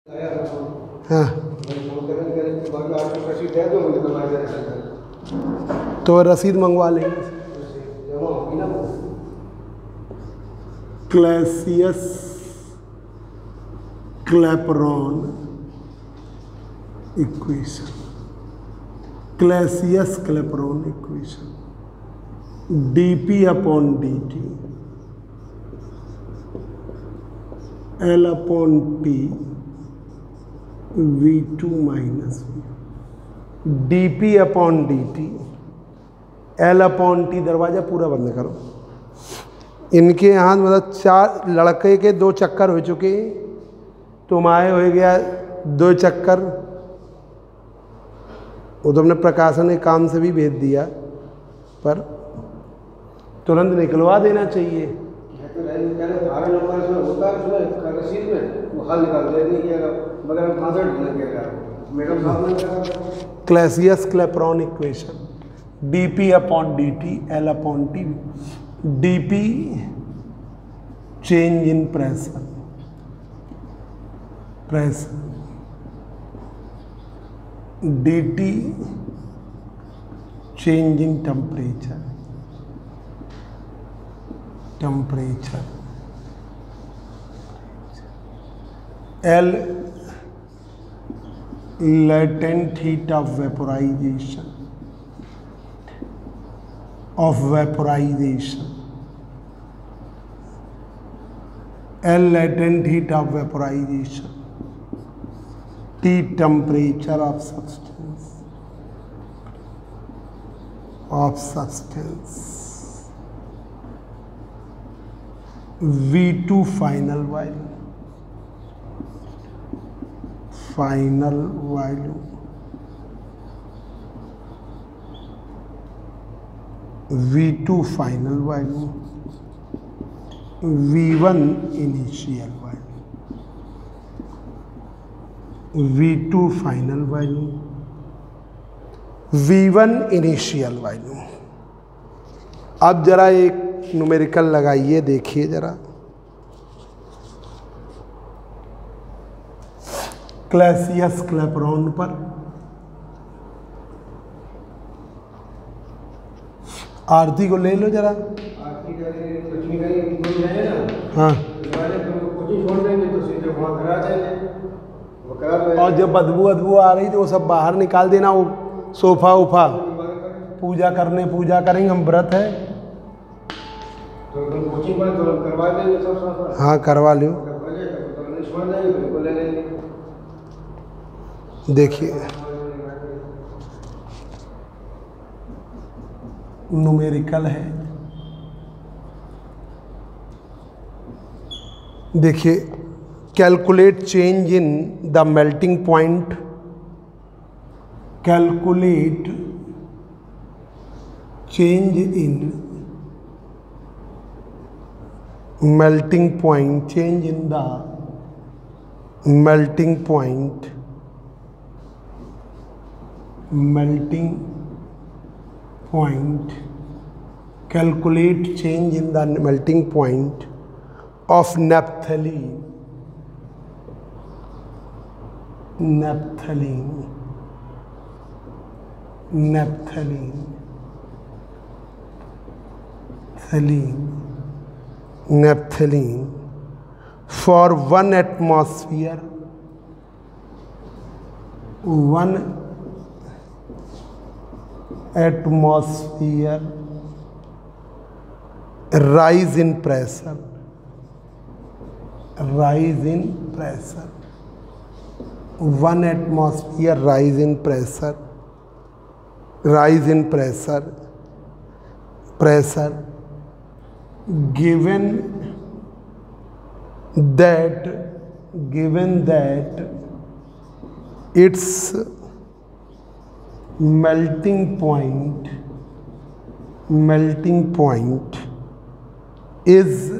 हाँ तो रसीद मंगवा लेंगे। Clausius Clapeyron equation, Clausius Clapeyron equation dp upon dt L upon T V2 minus dp upon dt L upon T। दरवाज़ा पूरा बंद करो। इनके यहाँ मतलब 4 लड़के के 2 चक्कर हो चुके, तुम आए हो गया 2 चक्कर। वो तो हमने प्रकाशन के काम से भी भेज दिया, पर तुरंत निकलवा देना चाहिए। Clausius Clapeyron equation dp upon dt L upon T। dp change in pressure, dt change in temperature, L latent heat of vaporization, L latent heat of vaporization, T temperature of substance, V2 final value, V2 final value, V1 initial value, V2 final value, V1 initial value। अब जरा एक numerical लगाइए, देखिए जरा। क्लैसियस क्लैपरॉन पर आरती को ले लो जरा। हाँ, और जब बदबू आ रही तो वो सब बाहर निकाल देना। वो सोफा उफा पूजा करेंगे, हम व्रत है। हाँ करवा लो। देखिए न्यूमेरिकल है, देखिए calculate change in the melting point, calculate change in melting point, change in the melting point, calculate change in the melting point of naphthalene, naphthalene for 1 atmosphere, 1 atmosphere rise in pressure, 1 atmosphere rise in pressure given that its melting point is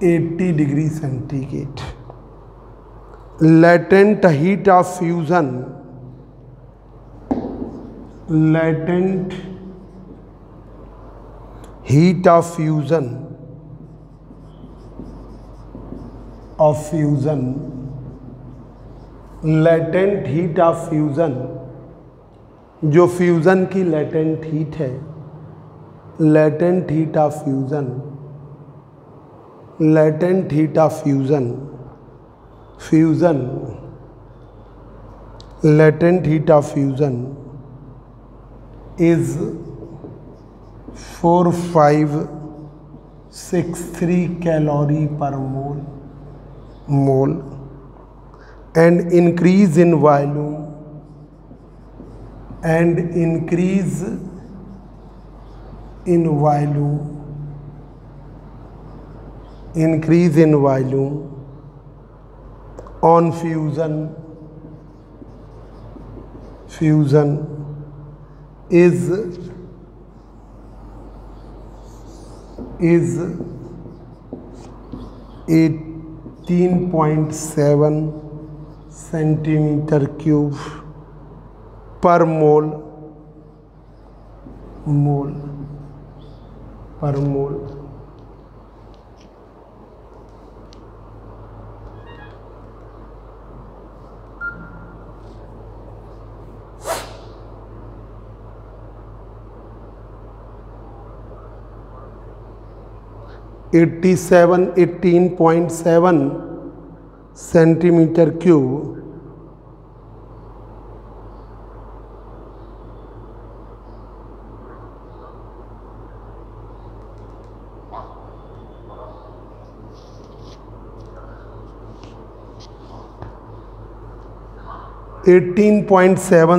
80 degree centigrade. Latent heat of fusion, of fusion, latent heat of fusion, जो fusion की latent heat है, latent heat of fusion, latent heat of fusion, fusion, latent heat of fusion is 4563 calorie पर मोल and increase in volume and increase in volume, increase in volume on fusion, fusion is 18.7 centimetre cube per mole per mole. Eighty 18.7 centimetre cube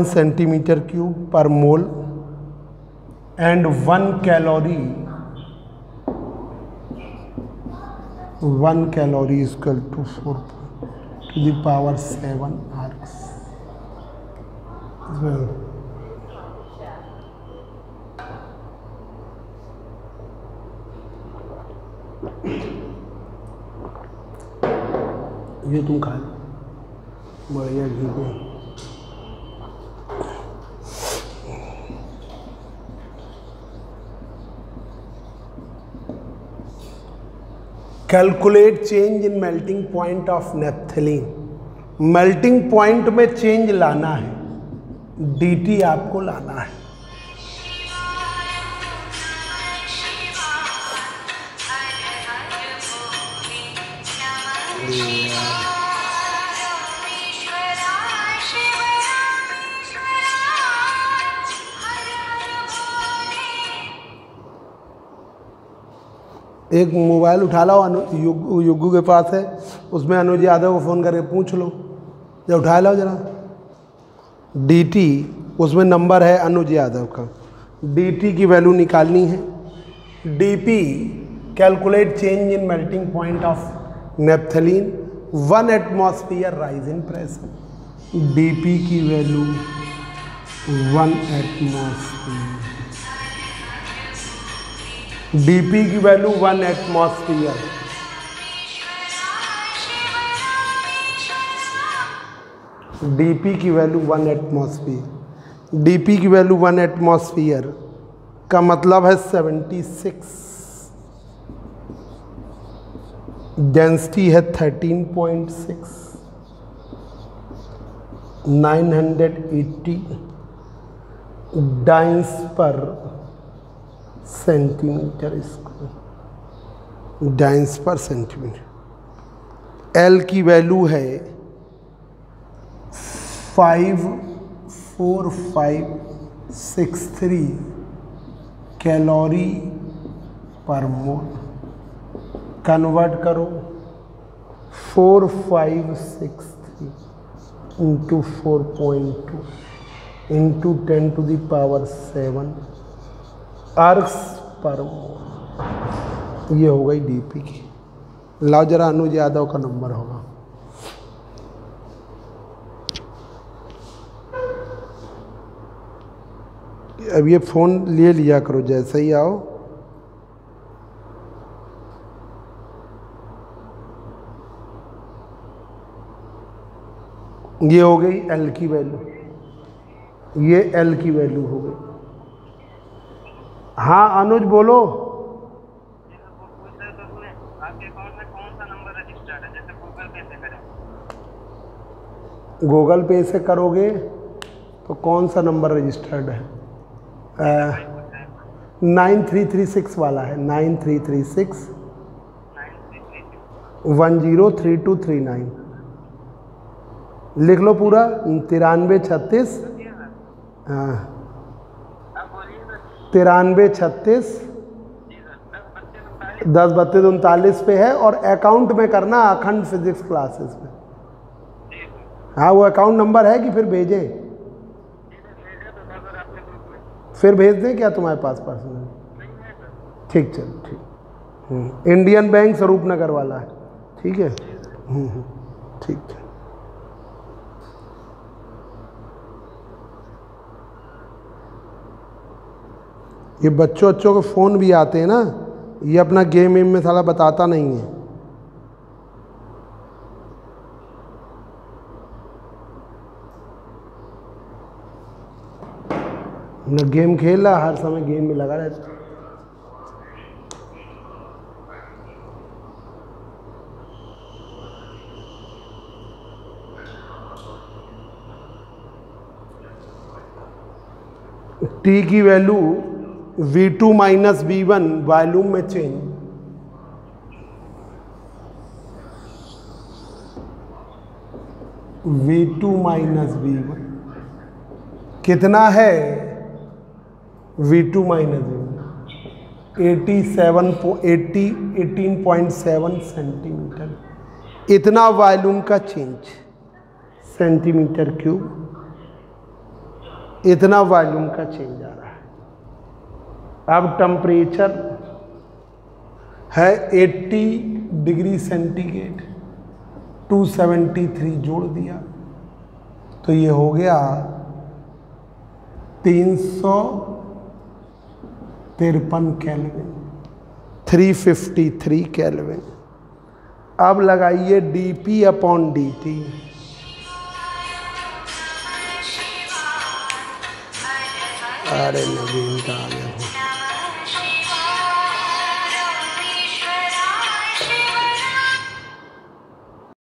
centimetre cube per mole and 1 calorie equal to 4 to the power 7 arcs. ये तुम खा लो, बढ़िया घी को। Calculate change in melting point of naphthalene. Melting point में change लाना है, dt आपको लाना है। एक मोबाइल उठा लो, युग्गू के पास है, उसमें अनुज यादव को फ़ोन करके पूछ लो, जब उठा लो जरा। dt उसमें नंबर है अनुज यादव का, dt की वैल्यू निकालनी है। dp calculate change in melting point of naphthalene, 1 atmosphere rise in pressure. dp की वैल्यू 1 एटमॉस्फेयर, dp की वैल्यू 1 एटमॉस्फेयर। dp की वैल्यू 1 एटमॉस्फेयर, dp की वैल्यू 1 एटमॉस्फेयर का मतलब है 76, डेंसिटी है 13.6, 980 डाइंस पर सेंटीमीटर स्क्वायर, डाइंस पर सेंटीमीटर। L की वैल्यू है 54563 कैलोरी पर मोल। कन्वर्ट करो, 4563 into 4.2 into 10 to the power 7 arcs पर मोल। ये हो गई dp की। लाओ जरा अनुज यादव का नंबर होगा। अब ये फ़ोन ले लिया करो जैसे ही आओ। ये हो गई L की वैल्यू, ये L की वैल्यू हो गई। हाँ अनुज बोलो। गूगल पे से करोगे तो कौन सा नंबर रजिस्टर्ड है? 9336 वाला है, 9336 103239। लिख लो पूरा, 9336, हाँ 9336 103239 पे है। और अकाउंट में करना अखंड फिजिक्स क्लासेस में। हाँ वो अकाउंट नंबर है कि फिर भेजें? फिर भेज दें क्या तुम्हारे पास पर्सनल? ठीक, चल ठीक। इंडियन बैंक स्वरूप नगर वाला है, ठीक है। ठीक है। ये बच्चों को फ़ोन भी आते हैं ना, ये अपना गेम में साला बताता नहीं है। न गेम खेल रहा, हर समय गेम में लगा रहता। टी की value V2 minus V1 volume में चेंज, V2 माइनस V1 कितना है? V2 minus V1 18.7 centimetre. इतना वॉल्यूम का चेंज, सेंटीमीटर क्यूब, इतना वॉल्यूम का चेंज आ रहा है। अब टेम्परेचर है 80 डिग्री सेंटीग्रेड, 273 जोड़ दिया तो ये हो गया 353 केल्विन, 353 केल्विन। अब लगाइए dP/dt। अरे नवीन का आ गया।